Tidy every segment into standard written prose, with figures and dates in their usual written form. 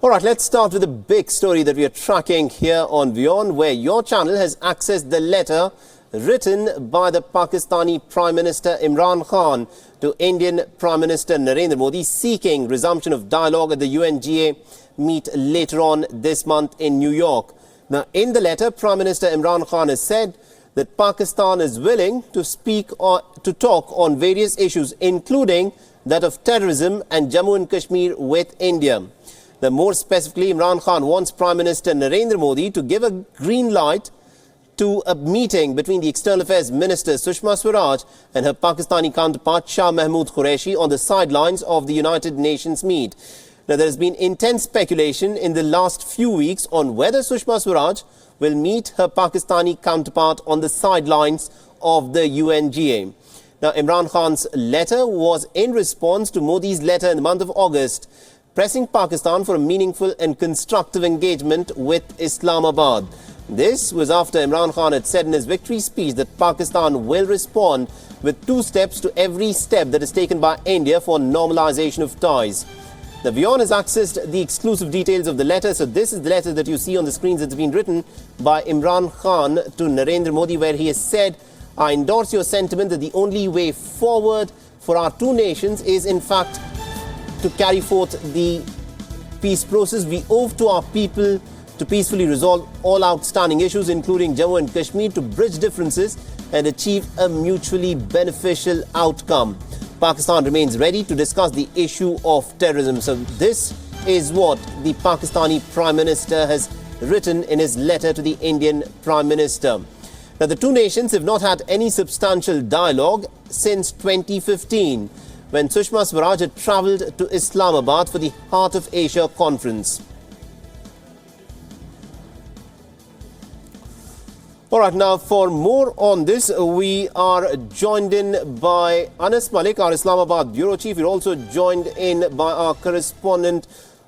All right, let's start with a big story that we are tracking here on Wion, where your channel has accessed the letter written by the Pakistani Prime Minister Imran Khan to Indian Prime Minister Narendra Modi seeking resumption of dialogue at the UNGA meet later on this month in New York. Now, in the letter, Prime Minister Imran Khan has said that Pakistan is willing to to talk on various issues, including that of terrorism and Jammu and Kashmir with India. Now, more specifically, Imran Khan wants Prime Minister Narendra Modi to give a green light to a meeting between the External Affairs Minister Sushma Swaraj and her Pakistani counterpart Shah Mehmood Qureshi on the sidelines of the United Nations meet. Now, there has been intense speculation in the last few weeks on whether Sushma Swaraj will meet her Pakistani counterpart on the sidelines of the UNGA. Now, Imran Khan's letter was in response to Modi's letter in the month of August, pressing Pakistan for a meaningful and constructive engagement with Islamabad. This was after Imran Khan had said in his victory speech that Pakistan will respond with 2 steps to every step that is taken by India for normalization of ties. The Wion has accessed the exclusive details of the letter. So this is the letter that you see on the screens that's been written by Imran Khan to Narendra Modi, where he has said, "I endorse your sentiment that the only way forward for our two nations is in fact to carry forth the peace process. We owe to our people to peacefully resolve all outstanding issues, including Jammu and Kashmir, to bridge differences and achieve a mutually beneficial outcome. Pakistan remains ready to discuss the issue of terrorism." So this is what the Pakistani Prime Minister has written in his letter to the Indian Prime Minister. Now, the two nations have not had any substantial dialogue since 2015, when Sushma Swaraj had travelled to Islamabad for the Heart of Asia conference. All right, now for more on this, we are joined in by Anas Malik, our Islamabad Bureau Chief. We're also joined in by our correspondent,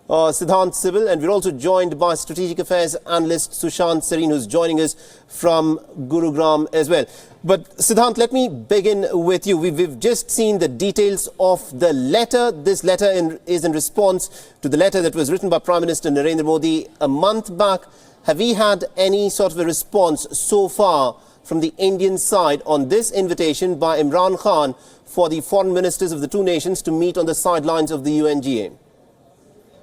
Siddhant Sibil, and we're also joined by Strategic Affairs Analyst Sushant Sareen, who's joining us from Gurugram as well. But Siddhant, let me begin with you. We've just seen the details of the letter. This letter is in response to the letter that was written by Prime Minister Narendra Modi a month back. Have we had any sort of a response so far from the Indian side on this invitation by Imran Khan for the foreign ministers of the two nations to meet on the sidelines of the UNGA?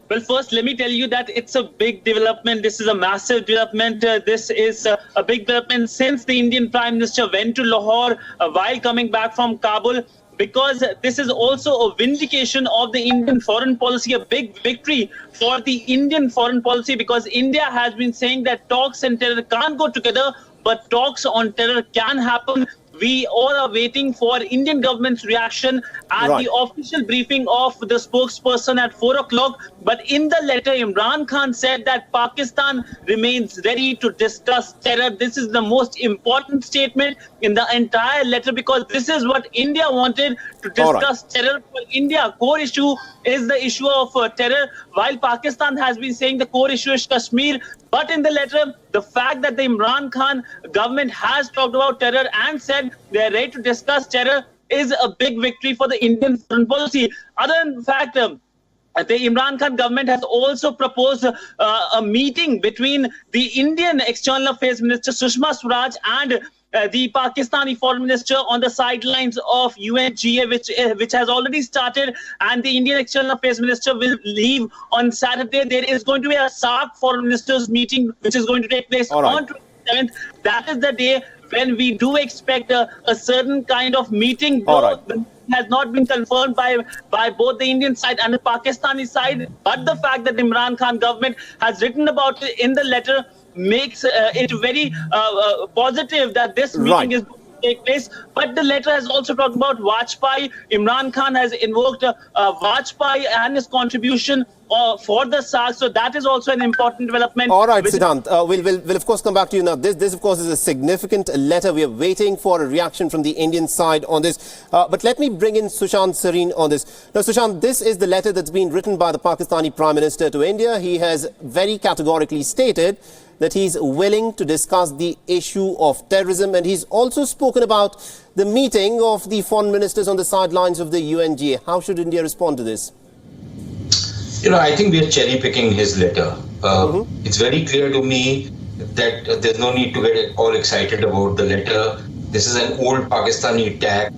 Well, first, let me tell you that it's a big development. This is a massive development. This is a big development since the Indian Prime Minister went to Lahore while coming back from Kabul, because this is also a vindication of the Indian foreign policy, a big victory for the Indian foreign policy, because India has been saying that talks and terror can't go together, but talks on terror can happen. We all are waiting for Indian government's reaction at the official briefing of the spokesperson at 4 o'clock. But in the letter, Imran Khan said that Pakistan remains ready to discuss terror. This is the most important statement in the entire letter, because this is what India wanted, to discuss terror. For India, core issue is the issue of terror, while Pakistan has been saying the core issue is Kashmir. But in the letter, the fact that the Imran Khan government has talked about terror and said they are ready to discuss terror is a big victory for the Indian foreign policy. Other than fact, the Imran Khan government has also proposed a meeting between the Indian External Affairs Minister Sushma Swaraj and the Pakistani Foreign Minister on the sidelines of UNGA, which has already started, and the Indian External Affairs Minister will leave on Saturday. There is going to be a SAARC Foreign Ministers meeting, which is going to take place on 27th. That is the day when we do expect a certain kind of meeting. Has not been confirmed by both the Indian side and the Pakistani side, but the fact that the Imran Khan government has written about it in the letter makes it very positive that this meeting is going to take place. But the letter has also talked about Vajpayee. Imran Khan has invoked Vajpayee and his contribution for the SAARC. So that is also an important development. All right, Siddhant, we'll of course come back to you now. This of course is a significant letter. We are waiting for a reaction from the Indian side on this. But let me bring in Sushant Sareen on this. Now, Sushant, this is the letter that's been written by the Pakistani Prime Minister to India. He has very categorically stated that he's willing to discuss the issue of terrorism, and he's also spoken about the meeting of the foreign ministers on the sidelines of the UNGA. How should India respond to this? I think we are cherry picking his letter. It's very clear to me that there's no need to get all excited about the letter. This is an old Pakistani attack.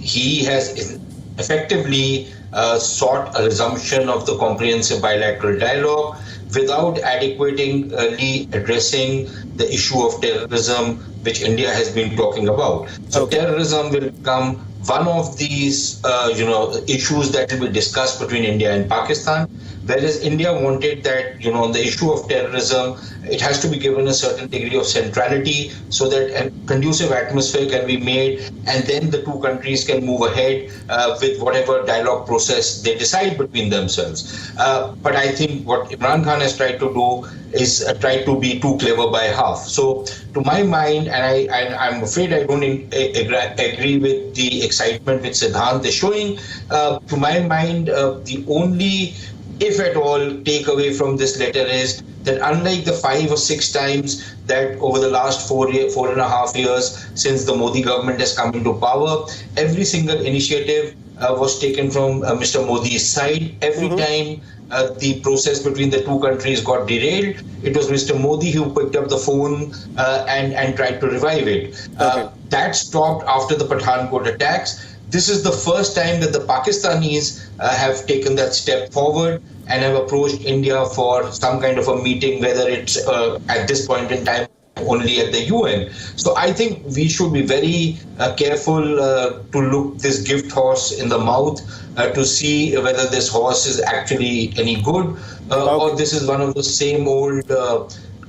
He has effectively sought a resumption of the comprehensive bilateral dialogue without adequately addressing the issue of terrorism, which India has been talking about. So terrorism will become one of these, issues that will be discussed between India and Pakistan. Whereas India wanted that, on the issue of terrorism, it has to be given a certain degree of centrality so that a conducive atmosphere can be made, and then the two countries can move ahead with whatever dialogue process they decide between themselves. But I think what Imran Khan has tried to do is try to be too clever by half. So to my mind, and I'm afraid I don't agree with the excitement which Siddhant is showing, to my mind, the only, if at all, takeaway from this letter is that unlike the 5 or 6 times that over the last 4.5 years since the Modi government has come into power, every single initiative was taken from Mr. Modi's side. Every time the process between the two countries got derailed, it was Mr. Modi who picked up the phone and tried to revive it. That stopped after the Pathankot attacks. This is the first time that the Pakistanis have taken that step forward and have approached India for some kind of a meeting, whether it's at this point in time only at the UN. So I think we should be very careful to look this gift horse in the mouth to see whether this horse is actually any good or this is one of the same old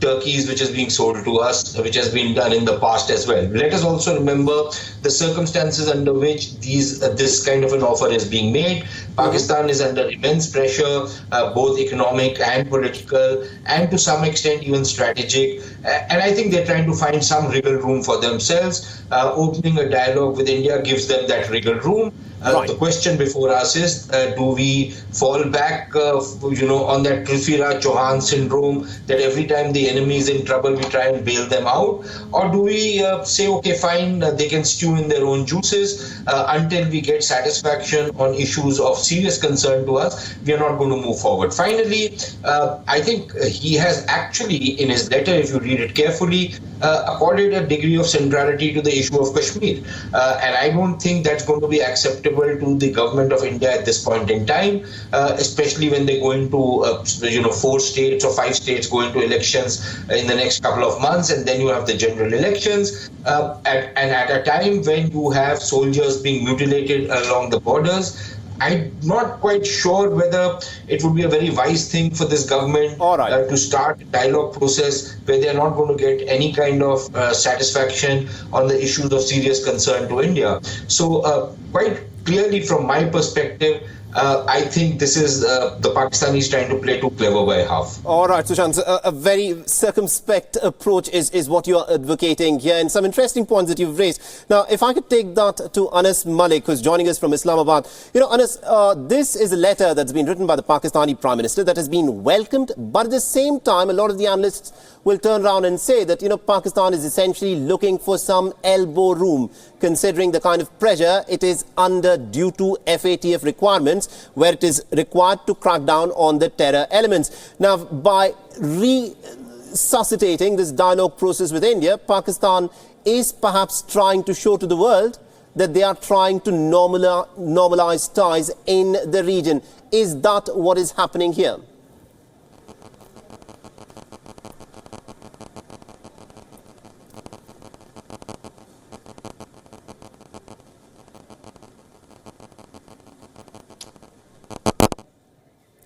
turkeys which is being sold to us, which has been done in the past as well. Let us also remember the circumstances under which this kind of an offer is being made. Pakistan is under immense pressure, both economic and political, and to some extent even strategic. And I think they're trying to find some wriggle room for themselves. Opening a dialogue with India gives them that wriggle room. The question before us is, do we fall back, on that Prithviraj Chauhan syndrome, that every time the enemy is in trouble, we try and bail them out? Or do we say, okay, fine, they can stew in their own juices until we get satisfaction on issues of serious concern to us, we are not going to move forward. Finally, I think he has actually, in his letter, if you read it carefully, accorded a degree of centrality to the issue of Kashmir. And I don't think that's going to be acceptable to the government of India at this point in time, especially when they go into 4 states or 5 states go into elections in the next couple of months, and then you have the general elections. And at a time when you have soldiers being mutilated along the borders, I'm not quite sure whether it would be a very wise thing for this government to start a dialogue process where they're not going to get any kind of satisfaction on the issues of serious concern to India. So quite clearly from my perspective, I think this is the Pakistanis trying to play too clever by half. All right, Sushant, so a very circumspect approach is what you're advocating here, and some interesting points that you've raised. Now, if I could take that to Anas Malik, who's joining us from Islamabad. Anas, this is a letter that's been written by the Pakistani Prime Minister that has been welcomed, but at the same time, a lot of the analysts will turn around and say that, Pakistan is essentially looking for some elbow room, considering the kind of pressure it is under due to FATF requirements, where it is required to crack down on the terror elements. Now, by resuscitating this dialogue process with India, Pakistan is perhaps trying to show to the world that they are trying to normalize ties in the region. Is that what is happening here?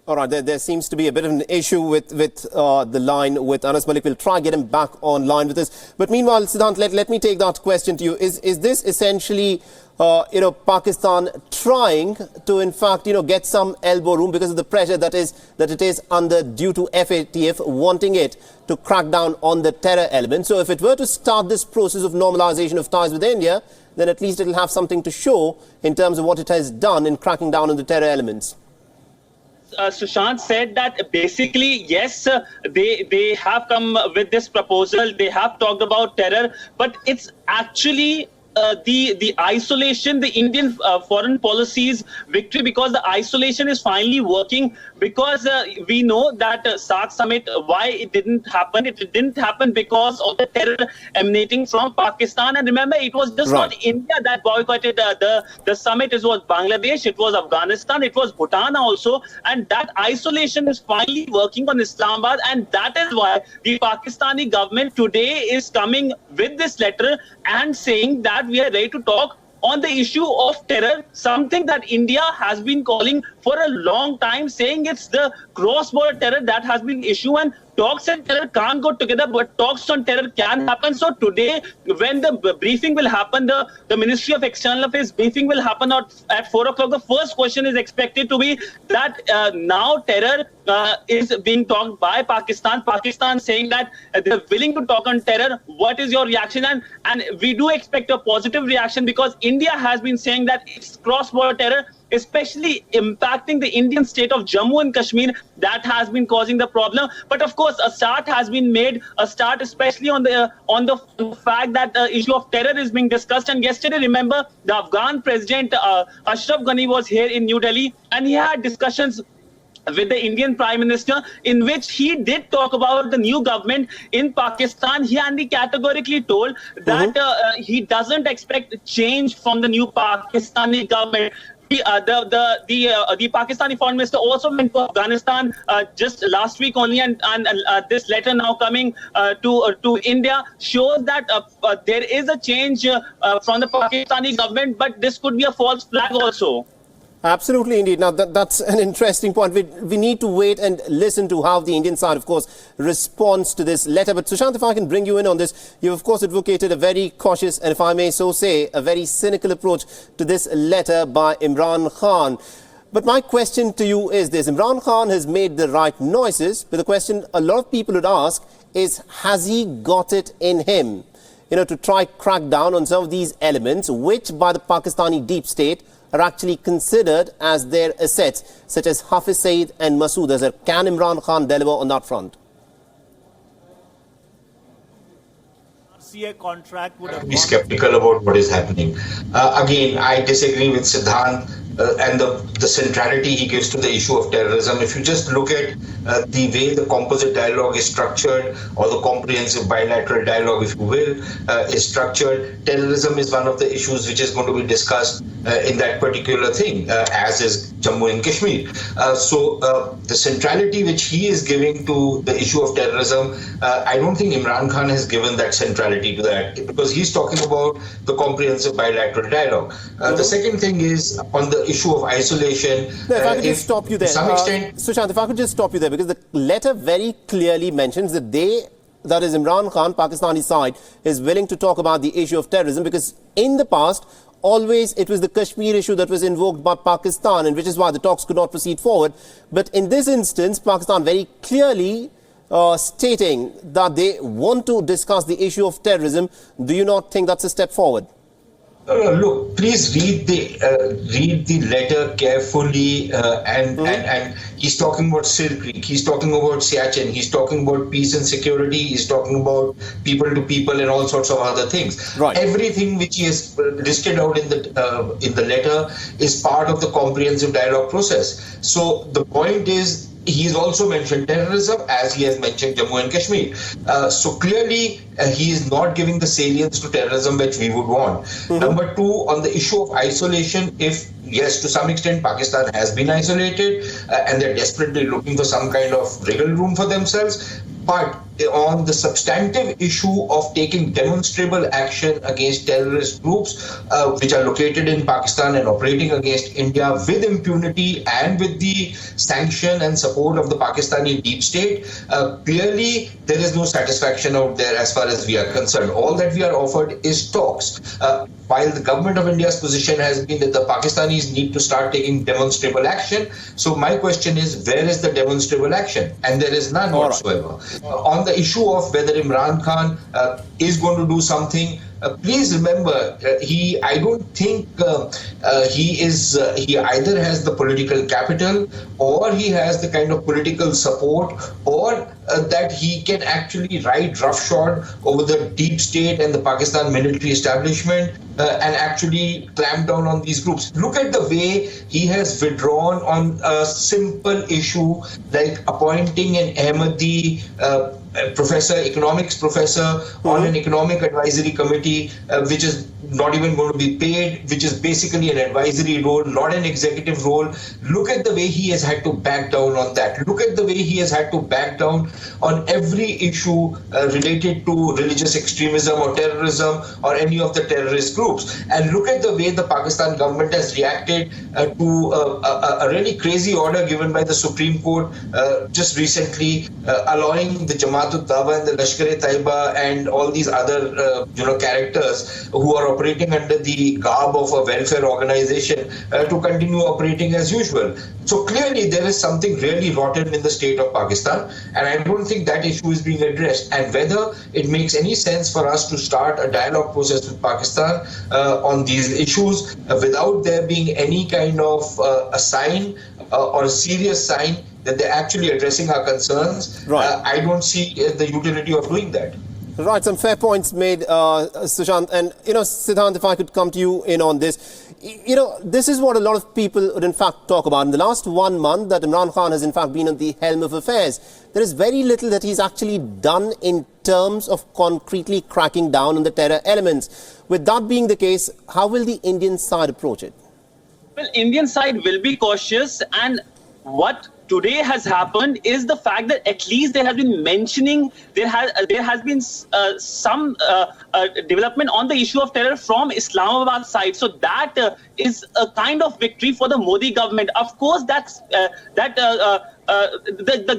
All right, there seems to be a bit of an issue with the line with Anas Malik. We'll try get him back online with us. But meanwhile, Siddhant, let me take that question to you. Is this essentially, Pakistan trying to, in fact, get some elbow room because of the pressure that it is under due to FATF wanting it to crack down on the terror element? So if it were to start this process of normalization of ties with India, then at least it will have something to show in terms of what it has done in cracking down on the terror elements. Sushant said that basically, yes, they have come with this proposal. They have talked about terror, but it's actually the isolation, the Indian foreign policy's victory, because the isolation is finally working because we know that SAARC summit, why it didn't happen? It didn't happen because of the terror emanating from Pakistan. And remember, it was just not India that boycotted the summit. It was Bangladesh, it was Afghanistan, it was Bhutan also. And that isolation is finally working on Islamabad. And that is why the Pakistani government today is coming with this letter and saying that we are ready to talk on the issue of terror, something that India has been calling for a long time, saying it's the cross-border terror that has been issue, and talks and terror can't go together, but talks on terror can happen. So today, when the briefing will happen, the Ministry of External Affairs briefing will happen at 4 o'clock. The first question is expected to be that now terror is being talked by Pakistan. Pakistan saying that they're willing to talk on terror. What is your reaction? And we do expect a positive reaction, because India has been saying that it's cross-border terror, especially impacting the Indian state of Jammu and Kashmir, that has been causing the problem. But of course, a start has been made, a start especially on the fact that the issue of terror is being discussed. And yesterday, remember, the Afghan president Ashraf Ghani was here in New Delhi, and he had discussions with the Indian Prime Minister, in which he did talk about the new government in Pakistan. He categorically told that he doesn't expect change from the new Pakistani government. The Pakistani foreign minister also went to Afghanistan just last week only, and this letter now coming to India shows that there is a change from the Pakistani government, but this could be a false flag also. Absolutely, indeed. Now, that's an interesting point. We need to wait and listen to how the Indian side, of course, responds to this letter. But Sushant, if I can bring you in on this, you've, of course, advocated a very cautious and, if I may so say, a very cynical approach to this letter by Imran Khan. But my question to you is this. Imran Khan has made the right noises, but the question a lot of people would ask is, has he got it in him, to try crack down on some of these elements, which by the Pakistani deep state are actually considered as their assets, such as Hafiz Saeed and Masood Azhar. Can Imran Khan deliver on that front? Contract would be skeptical about what is happening. Again, I disagree with Siddhant and the centrality he gives to the issue of terrorism. If you just look at the way the composite dialogue is structured, or the comprehensive bilateral dialogue, if you will, is structured, terrorism is one of the issues which is going to be discussed in that particular thing, as is Jammu and Kashmir. So the centrality which he is giving to the issue of terrorism, I don't think Imran Khan has given that centrality to that, because he's talking about the comprehensive bilateral dialogue. The second thing is on the issue of isolation. No, if I could just stop you there. To some extent, Sushant, if I could just stop you there, because the letter very clearly mentions that that is Imran Khan, Pakistani side, is willing to talk about the issue of terrorism, because in the past, always it was the Kashmir issue that was invoked by Pakistan, and which is why the talks could not proceed forward. But in this instance, Pakistan very clearly stating that they want to discuss the issue of terrorism. Do you not think that's a step forward? Look, please read the letter carefully, and he's talking about Silk Creek, he's talking about Siachen, he's talking about peace and security, he's talking about people to people and all sorts of other things. Right. Everything which he has listed out in the letter is part of the comprehensive dialogue process. So the point is, he's also mentioned terrorism, as he has mentioned Jammu and Kashmir. So clearly, he is not giving the salience to terrorism which we would want. Number two, on the issue of isolation, if yes, to some extent, Pakistan has been isolated and they're desperately looking for some kind of wriggle room for themselves. But on the substantive issue of taking demonstrable action against terrorist groups which are located in Pakistan and operating against India with impunity and with the sanction and support of the Pakistani deep state, clearly there is no satisfaction out there as far as we are concerned. All that we are offered is talks. While the government of India's position has been that the Pakistanis need to start taking demonstrable action. So my question is, where is the demonstrable action? And there is none whatsoever. On the issue of whether Imran Khan is going to do something, please remember, I don't think he either has the political capital, or he has the kind of political support, or that he can actually ride roughshod over the deep state and the Pakistan military establishment and actually clamp down on these groups. Look at the way he has withdrawn on a simple issue like appointing an Ahmadi economics professor on an economic advisory committee, which is not even going to be paid, which is basically an advisory role, not an executive role. Look at the way he has had to back down on that. Look at the way he has had to back down on every issue related to religious extremism or terrorism or any of the terrorist groups. And look at the way the Pakistan government has reacted to a really crazy order given by the Supreme Court just recently, allowing the Jamaat-ud-Dawa and the Lashkar-e-Taiba and all these other characters who are operating under the garb of a welfare organization to continue operating as usual. So clearly there is something really rotten in the state of Pakistan, and I don't think that issue is being addressed. And whether it makes any sense for us to start a dialogue process with Pakistan on these issues without there being any kind of a sign or a serious sign that they're actually addressing our concerns, I don't see the utility of doing that. Right, some fair points made, Sushant. And, Siddhant, if I could come to you in on this. This is what a lot of people would in fact talk about. In the last 1 month that Imran Khan has in fact been at the helm of affairs, there is very little that he's actually done in terms of concretely cracking down on the terror elements. With that being the case, how will the Indian side approach it? Well, Indian side will be cautious, and what today has happened is the fact that at least they have been mentioning there has been some development on the issue of terror from Islamabad side. So that is a kind of victory for the Modi government. Of course, the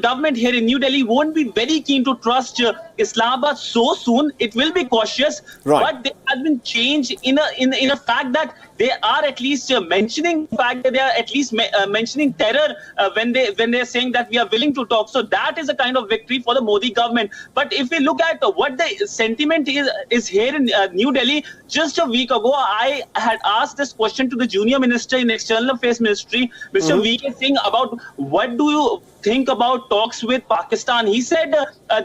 government here in New Delhi won't be very keen to trust Islamabad so soon. It will be cautious, but there has been change in a fact that they are at least mentioning the fact that they are at least mentioning terror when they are saying that we are willing to talk. So that is a kind of victory for the Modi government. But if we look at what the sentiment is here in New Delhi, just a week ago I had asked this question to the junior minister in External Affairs Ministry, Mr. V.K. Singh, about what do you think about talks with Pakistan. He said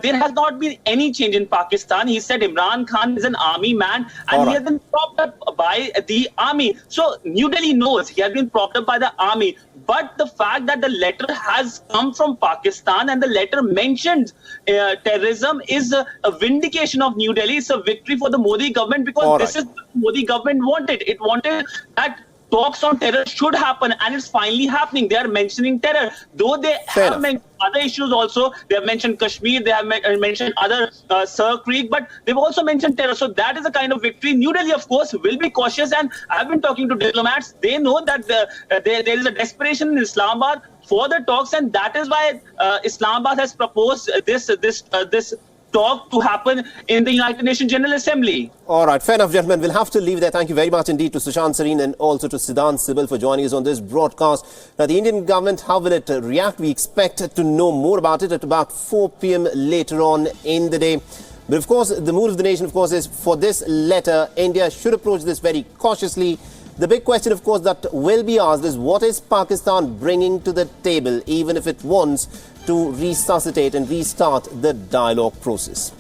there has not been any change in Pakistan. He said Imran Khan is an army man and he has been propped up by the army. So New Delhi knows he has been propped up by the army. But the fact that the letter has come from Pakistan and the letter mentions terrorism is a vindication of New Delhi. It's a victory for the Modi government, because this is what the Modi government wanted. It wanted that talks on terror should happen, and it's finally happening. They are mentioning terror, though they have mentioned other issues also. They have mentioned Kashmir, they have mentioned other Sir Creek, but they've also mentioned terror. So that is a kind of victory. New Delhi, of course, will be cautious, and I've been talking to diplomats. They know that there is a desperation in Islamabad for the talks, and that is why Islamabad has proposed this talk to happen in the United Nations General Assembly. All right, fair enough, gentlemen. We'll have to leave there. Thank you very much indeed to Sushant Sareen and also to Siddhant Sibil for joining us on this broadcast. Now, the Indian government, how will it react? We expect to know more about it at about 4 p.m. later on in the day. But of course, the mood of the nation, of course, is for this letter, India should approach this very cautiously. The big question, of course, that will be asked is what is Pakistan bringing to the table, even if it wants to resuscitate and restart the dialogue process?